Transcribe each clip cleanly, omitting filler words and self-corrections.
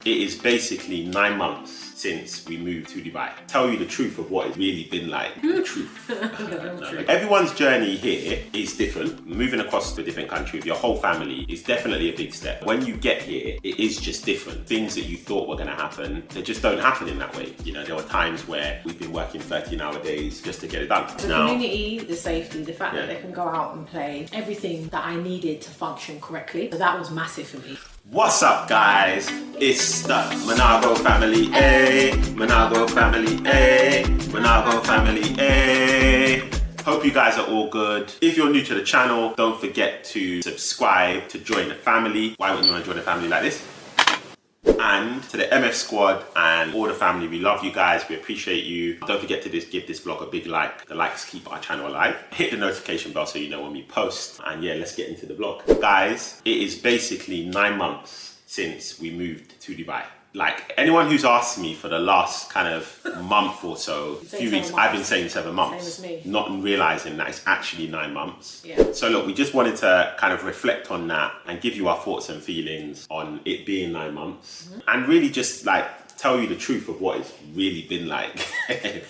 It is basically 9 months since we moved to Dubai. Tell you the truth of what it's really been like. The truth. Everyone's journey here is different. Moving across to a different country with your whole family is definitely a big step. When you get here, it is just different. Things that you thought were going to happen, they just don't happen in that way. You know, there were times where we've been working 13-hour days just to get it done. The community, the safety, the fact that they can go out and play, everything that I needed to function correctly. So that was massive for me. What's up, guys? It's the Monago family, Monago family, Monago family, Hope you guys are all good. If you're new to the channel, don't forget to subscribe to join the family. Why wouldn't you want to join the family like this? And to the MF squad and all the family, we love you guys, we appreciate you. Don't forget to just give this vlog a big like. The likes keep our channel alive. Hit the notification bell so you know when we post. And yeah, let's get into the vlog. Guys, it is basically 9 months since we moved to Dubai. Like, anyone who's asked me for the last kind of month or so, few weeks, I've been saying 7 months. Same as me. Not realizing that it's actually 9 months. Yeah. So look, we just wanted to kind of reflect on that and give you our thoughts and feelings on it being 9 months. And really just like tell you the truth of what it's really been like.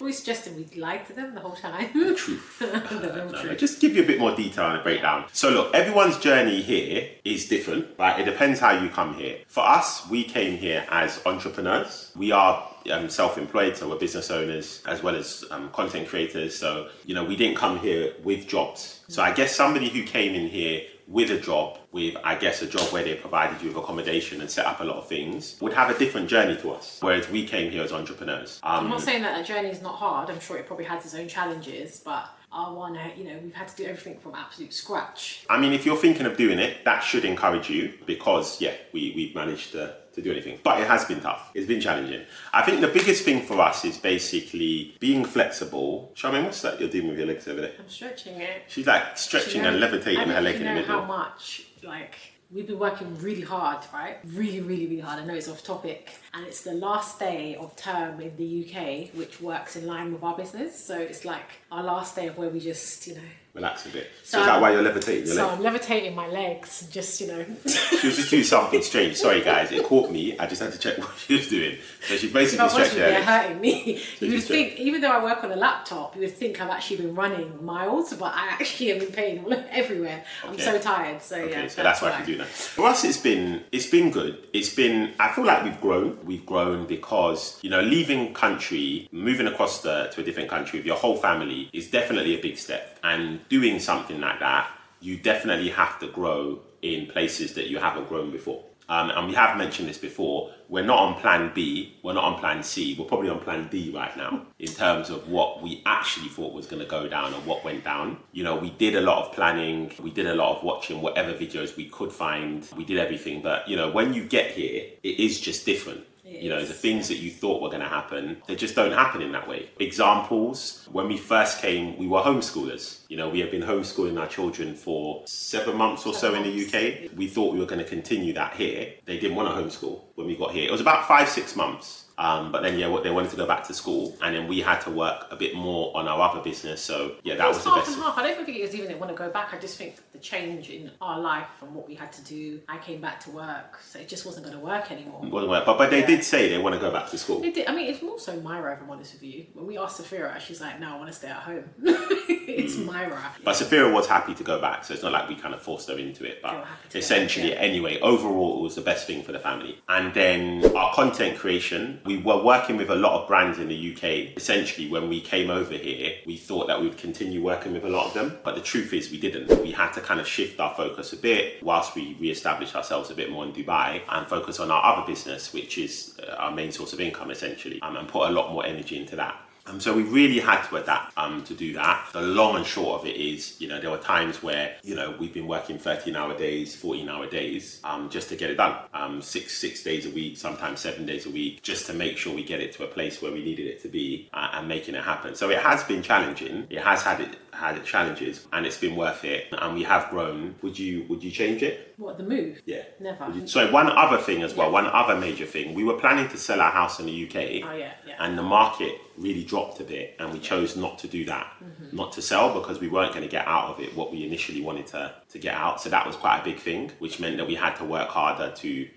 We suggested we lied to them the whole time. The truth. The real truth. Just give you a bit more detail and a breakdown. So look, everyone's journey here is different, right? It depends how you come here. For us, we came here as entrepreneurs. We are self-employed, so we're business owners as well as content creators. So, you know, we didn't come here with jobs. So I guess somebody who came in here with a job, with I guess a job where they provided you with accommodation and set up a lot of things, would have a different journey to us. Whereas we came here as entrepreneurs. I'm not saying that journey is not hard. I'm sure it probably has its own challenges, but our one, you know, we've had to do everything from absolute scratch. I mean, if you're thinking of doing it, that should encourage you because, yeah, we've managed to do anything. But it has been tough. It's been challenging. I think the biggest thing for us is basically being flexible. Charmaine, what's that you're doing with your legs over there? I'm stretching it. She's like stretching and levitating her leg in the middle. How much, like, we've been working really hard, right? Really, really, really hard. I know it's off topic. And it's the last day of term in the UK, which works in line with our business. So it's like our last day of where we just, you know, relax a bit. So is that why you're levitating your leg? So I'm levitating my legs, just, you know. She was just doing something strange. Sorry, guys. It caught me. I just had to check what she was doing. So she's basically stretching her legs. Hurting me. So you would think, even though I work on a laptop, you would think I've actually been running miles, but I actually am in pain everywhere. Okay. I'm so tired. So yeah. So that's why I can do that. For us, it's been good. It's been, I feel like we've grown. We've grown because, you know, leaving country, moving across to a different country with your whole family is definitely a big step. And doing something like that, you definitely have to grow in places that you haven't grown before. And we have mentioned this before, we're not on plan B, we're not on plan C, we're probably on plan D right now in terms of what we actually thought was going to go down and what went down. You know, we did a lot of planning, we did a lot of watching whatever videos we could find, we did everything. But, you know, when you get here, it is just different. You know, the things that you thought were going to happen, they just don't happen in that way. Examples, when we first came, we were homeschoolers. You know, we have been homeschooling our children for 7 months or so in the UK. We thought we were going to continue that here. They didn't want to homeschool when we got here. It was about 5-6 months. But then, yeah, they wanted to go back to school, and then we had to work a bit more on our other business. So, yeah, that was the best. Half and half. I don't think it was even they want to go back. I just think the change in our life and what we had to do. I came back to work, so it just wasn't going to work anymore. It wasn't work, but they did say they want to go back to school. They did. I mean, it's more so Myra, if I'm honest with you. When we asked Safira, she's like, "No, I want to stay at home." It's Myra. But Safira was happy to go back, so it's not like we kind of forced her into it. But essentially, anyway, overall, it was the best thing for the family. And then our content creation, we were working with a lot of brands in the UK. Essentially, when we came over here, we thought that we would continue working with a lot of them. But the truth is we didn't. We had to kind of shift our focus a bit whilst we re-established ourselves a bit more in Dubai and focus on our other business, which is our main source of income, essentially, and put a lot more energy into that. So we really had to adapt to do that. The long and short of it is, you know, there were times where, you know, we've been working 13-hour days, 14-hour days just to get it done. 6 days a week, sometimes 7 days a week, just to make sure we get it to a place where we needed it to be and making it happen. So it has been challenging. It has had its challenges, and it's been worth it. And we have grown. Would you change it? What, the move? Yeah. Never. So one other thing as well, one other major thing, we were planning to sell our house in the UK. Oh, yeah. And the market really dropped a bit, and we chose not to do that, not to sell, because we weren't going to get out of it what we initially wanted to get out. So that was quite a big thing, which meant that we had to work harder to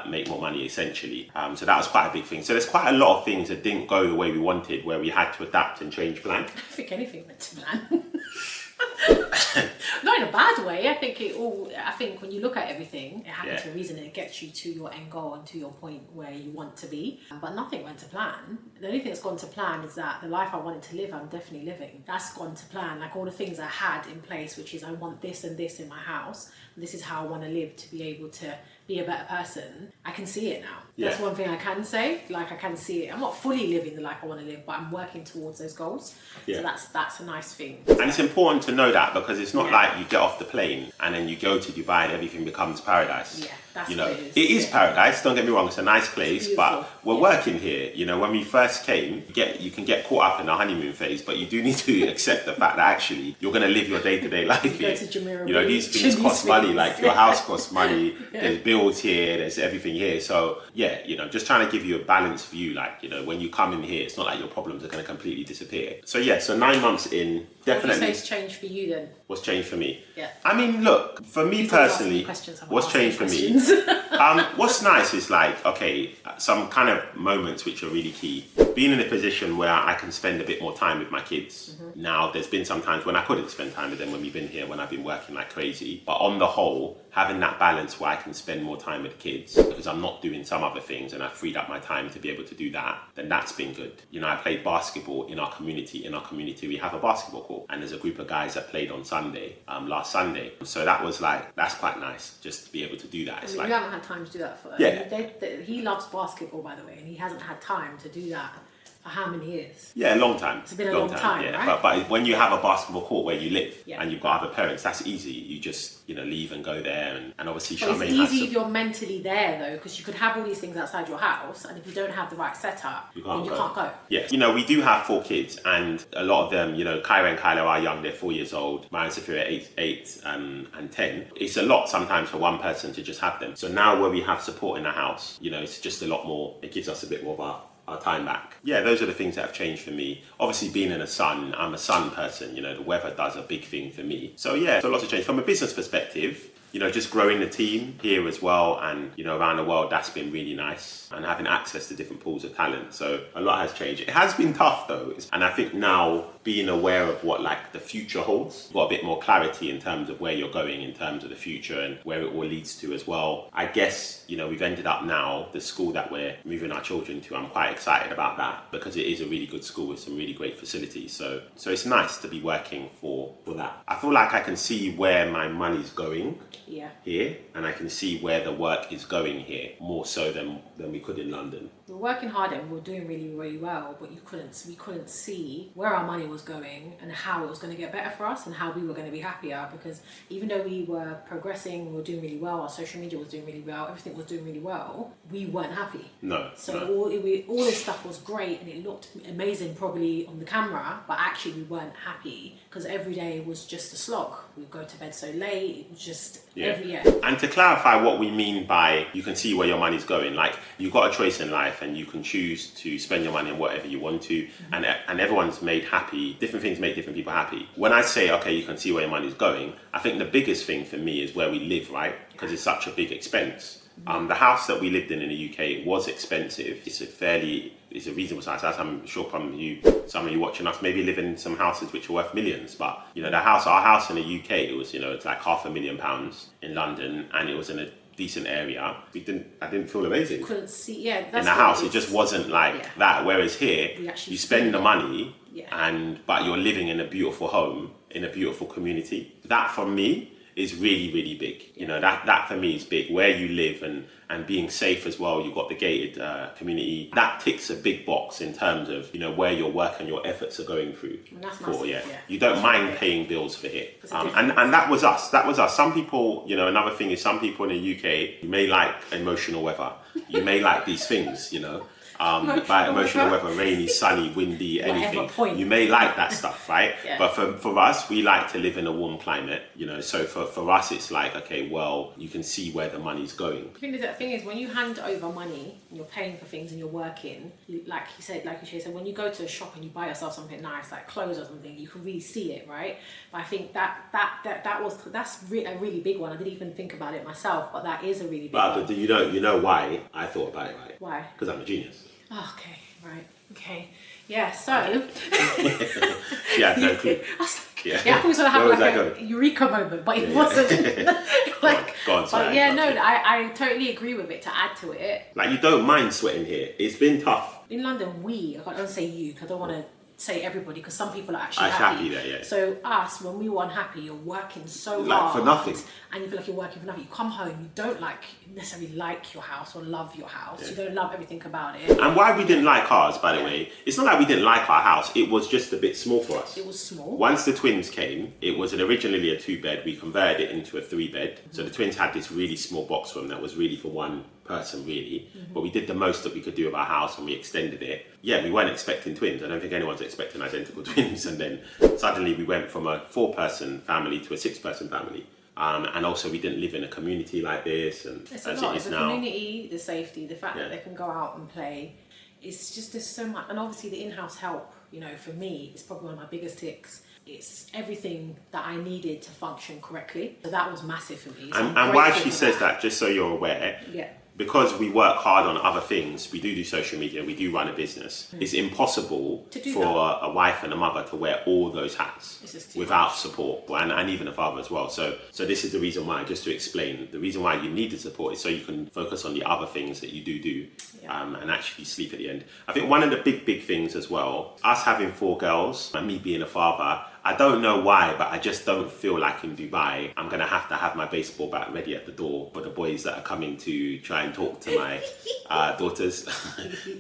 make more money essentially. So that was quite a big thing. So there's quite a lot of things that didn't go the way we wanted, where we had to adapt and change plan. I don't think anything went to plan. Not in a bad way. I think when you look at everything, it happens for a reason, and it gets you to your end goal and to your point where you want to be. But nothing went to plan. The only thing that's gone to plan is that the life I wanted to live, I'm definitely living. That's gone to plan. Like all the things I had in place, which is I want this and this in my house. This is how I want to live to be able to be a better person. I can see it now. That's one thing I can say. Like I can see it. I'm not fully living the life I want to live, but I'm working towards those goals. So that's a nice thing. And it's important to know that, because it's not like you get off the plane and then you go to Dubai and everything becomes paradise. Yeah, that's you know, what it is. It is paradise, don't get me wrong, it's a nice place, but we're working here. You know, when we first came, you can get caught up in the honeymoon phase, but you do need to accept the fact that actually you're going to live your day-to-day life here. You know, these things cost money, like your house costs money, there's bills here, there's everything here. So yeah, you know, just trying to give you a balanced view, like, you know, when you come in here, it's not like your problems are going to completely disappear. So yeah, so 9 months in, definitely. What would you say has changed for you then? What's changed for me? Yeah. I mean, look, for me personally, what's changed for me? What's nice is like, okay, some kind of moments which are really key. Being in a position where I can spend a bit more time with my kids. Now, there's been some times when I couldn't spend time with them when we've been here, when I've been working like crazy. But on the whole, having that balance where I can spend more time with the kids because I'm not doing some other things and I've freed up my time to be able to do that, then that's been good. You know, I played basketball in our community. In our community, we have a basketball court, and there's a group of guys that played on Sunday, last Sunday. So that was like, that's quite nice just to be able to do that. It's you haven't had time to do that for he loves basketball, by the way, and he hasn't had time to do that. For how many years? Yeah, a long time. It's been a long time, yeah. Right? But when you have a basketball court where you live and you've got other parents, that's easy. You just, you know, leave and go there, and obviously Charmaine it's easy if you're mentally there though, because you could have all these things outside your house, and if you don't have the right setup, you can't go. Yeah, you know, we do have 4 kids, and a lot of them, you know, Kyra and Kyla are young, they're 4 years old. Maya and Sophia are 8 and 10. It's a lot sometimes for one person to just have them. So now where we have support in the house, you know, it's just a lot more, it gives us a bit more of our time back. Yeah, those are the things that have changed for me. Obviously being in the sun, I'm a sun person, you know, the weather does a big thing for me. So yeah, so lots of change. From a business perspective, you know, just growing the team here as well, and, you know, around the world, that's been really nice, and having access to different pools of talent. So a lot has changed. It has been tough though, and I think now being aware of what like the future holds, got a bit more clarity in terms of where you're going in terms of the future and where it all leads to as well. I guess, you know, we've ended up now, the school that we're moving our children to, I'm quite excited about that, because it is a really good school with some really great facilities. So it's nice to be working for that. I feel like I can see where my money's going here, and I can see where the work is going here, more so than we could in London. We're working hard and we're doing really, really well, but we couldn't see where our money was going and how it was going to get better for us and how we were going to be happier, because even though we were progressing, we were doing really well, our social media was doing really well, everything was doing really well, we weren't happy. All this stuff was great and it looked amazing probably on the camera, but actually we weren't happy because every day was just a slog. We'd go to bed so late, it was just every year. And to clarify what we mean by you can see where your money's going, like you've got a choice in life and you can choose to spend your money on whatever you want to, and everyone's made happy. Different things make different people happy. When I say, okay, you can see where your money's going, I think the biggest thing for me is where we live, right? Because it's such a big expense. The house that we lived in the UK was expensive. It's a reasonable size house. I'm sure some of you watching us maybe live in some houses which are worth millions, but you know, our house in the UK, it was, you know, it's like £500,000 in London, and it was in a decent area. I didn't feel amazing. Couldn't see, in the house, it just wasn't like that. Whereas here, you spend the money, but you're living in a beautiful home, in a beautiful community. That for me is really, really big. You know, that for me is big. Where you live and being safe as well. You've got the gated community. That ticks a big box in terms of, you know, where your work and your efforts are going through. And that's massive, You don't mind paying bills for it. And that was us. Some people, you know, another thing is some people in the UK, you may like emotional weather. You may like these things, you know. by emotional weather, rainy, sunny, windy, anything. Point. You may like that stuff, right? Yeah. But for us, we like to live in a warm climate, so for us, it's like, okay, well, you can see where the money's going. The thing is, when you hand over money and you're paying for things and you're working, like you said, when you go to a shop and you buy yourself something nice, like clothes or something, you can really see it, right? But I think that's a really big one. I didn't even think about it myself, but that is a really big one. But you know why I thought about it, right? Why? Because I'm a genius. Oh, okay, right, okay. Yeah, so... yeah, no clue. I thought we was going to have like a eureka moment, but it wasn't. I totally agree with it, to add to it. Like, you don't mind sweating here. It's been tough. In London, I don't say you, because I don't want to say everybody, because some people are actually happy there, yeah. So us, when we were unhappy, you're working so like hard for nothing, and you feel like you're working for nothing. You come home, you don't necessarily like your house or love your house. Yeah. You don't love everything about it. And why we didn't like ours, by the way, it's not like we didn't like our house. It was just a bit small for us. It was small. Once the twins came, it was originally a 2-bed. We converted it into a 3-bed. So the twins had this really small box room that was really for one person, really. But we did the most that we could do of our house, and we extended it. Yeah, we weren't expecting twins. I don't think anyone's expecting identical twins. And then suddenly we went from a 4-person family to a 6-person family. And also we didn't live in a community like this, and it's as it is now. The community, the safety, the fact that they can go out and play. It's just, there's so much, and obviously the in-house help, for me, is probably one of my biggest ticks. It's everything that I needed to function correctly. So that was massive for me. So and why she says that, just so you're aware, because we work hard on other things, we do social media, we do run a business, it's impossible for a wife and a mother to wear all those hats without support, and even a father as well. So this is the reason why, just to explain, the reason why you need the support is so you can focus on the other things that you do, and actually sleep at the end. I think one of the big things as well, us having 4 girls, and me being a father, I don't know why, but I just don't feel like in Dubai I'm going to have my baseball bat ready at the door for the boys that are coming to try and talk to my daughters.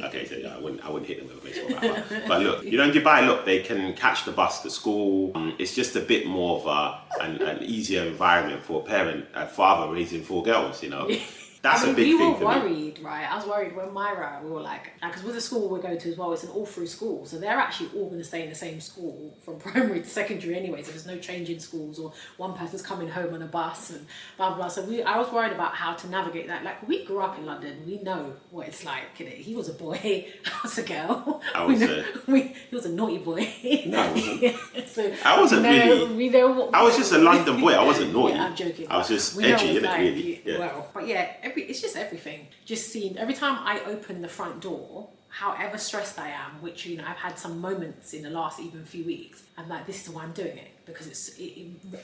Okay, so yeah, I wouldn't hit them with a baseball bat. But look, in Dubai, they can catch the bus to school. It's just a bit more of an easier environment for a father raising 4 girls, That's a big thing for me. We were worried, right? I was worried when Myra, we were like, because with the school we're going to as well, it's an all-through school. So they're actually all going to stay in the same school from primary to secondary anyway. So there's no change in schools, or one person's coming home on a bus and blah, blah, blah. So I was worried about how to navigate that. Like, we grew up in London. We know what it's like. He was a boy. I was a girl. He was a naughty boy. No, I wasn't. So I wasn't really. I was just a London boy. I wasn't naughty. Yeah, I'm joking. I was just edgy, innit, really. Yeah. Well, but yeah, it's just everything. Just seeing every time I open the front door, however stressed I am, which I've had some moments in the last even few weeks, I'm like, this is why I'm doing it, because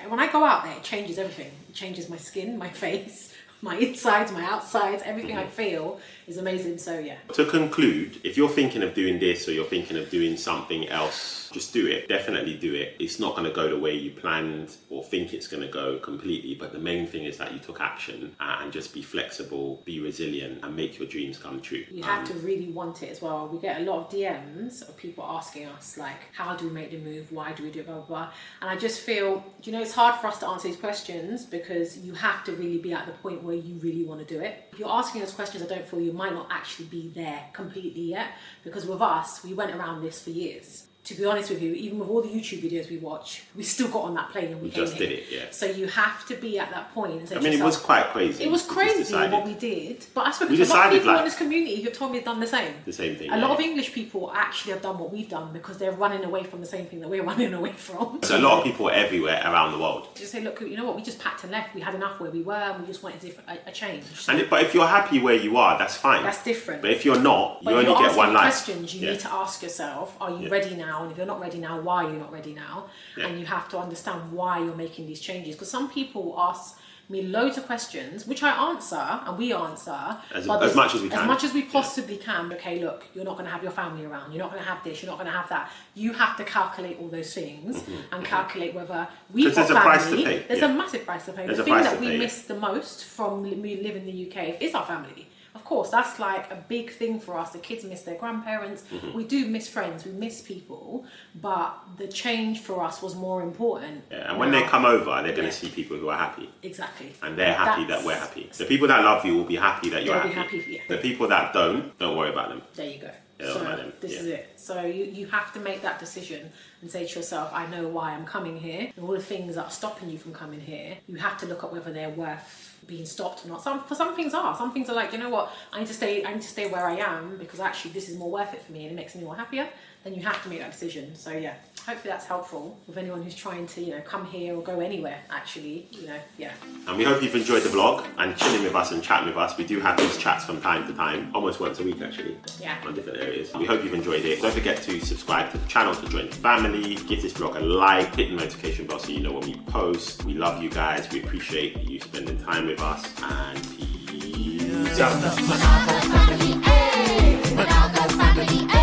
when I go out there, it changes everything. It changes my skin, my face, my insides, my outsides, everything I feel is amazing. So yeah. To conclude, if you're thinking of doing this or you're thinking of doing something else, just do it. Definitely do it. It's not going to go the way you planned or think it's going to go completely, but the main thing is that you took action, and just be flexible, be resilient, and make your dreams come true. You have to really want it as well. We get a lot of DMs of people asking us, like, how do we make the move? Why do we do it? Blah, blah, blah. And I just feel, it's hard for us to answer these questions, because you have to really be at the point where you really want to do it. If you're asking those questions, I don't feel you might not actually be there completely yet, because with us, we went around this for years. To be honest with you, even with all the YouTube videos we watch, we still got on that plane and we came just did it, yeah. So you have to be at that point and say, it was quite crazy. It was crazy what we did, but I spoke to a lot of people in this community who have told me they've done the same. The same thing. A lot of English people actually have done what we've done, because they're running away from the same thing that we're running away from. So a lot of people everywhere around the world. Just say, look, you know what? We just packed and left. We had enough where we were, and we just wanted a change. So, but if you're happy where you are, that's fine. That's different. But if you're not, you only get one life. Questions you need to ask yourself: are you ready now? And if you're not ready now, why are you not ready now? And you have to understand why you're making these changes, because some people ask me loads of questions which I answer, and we answer as much as we can, as much as we possibly can. Okay, look, you're not going to have your family around, you're not going to have this, you're not going to have that. You have to calculate all those things and calculate whether we've got family. Price to pay. There's a massive price to pay. The thing that we miss the most from me living in the UK is our family. Of course, that's like a big thing for us. The kids miss their grandparents. We do miss friends. We miss people. But the change for us was more important. Yeah, and when they come over, they're going to see people who are happy. Exactly. And they're happy that we're happy. The people that love you will be happy that you're They'll happy. be happy, yeah. The people that don't worry about them. There you go. Yeah, So this is it. So you have to make that decision and say to yourself, I know why I'm coming here. And all the things that are stopping you from coming here, you have to look at whether they're worth being stopped or not. Some things are. Some things are like, you know what, I need to stay where I am because actually this is more worth it for me and it makes me more happier. Then you have to make that decision. So yeah, hopefully that's helpful with anyone who's trying to, you know, come here or go anywhere, actually, you know, yeah. And we hope you've enjoyed the vlog and chilling with us and chatting with us. We do have these chats from time to time, almost once a week actually, on different areas. We hope you've enjoyed it. Don't forget to subscribe to the channel to join the family. Give this vlog a like, hit the notification bell so you know when we post. We love you guys. We appreciate you spending time with us, and peace out. Monago family,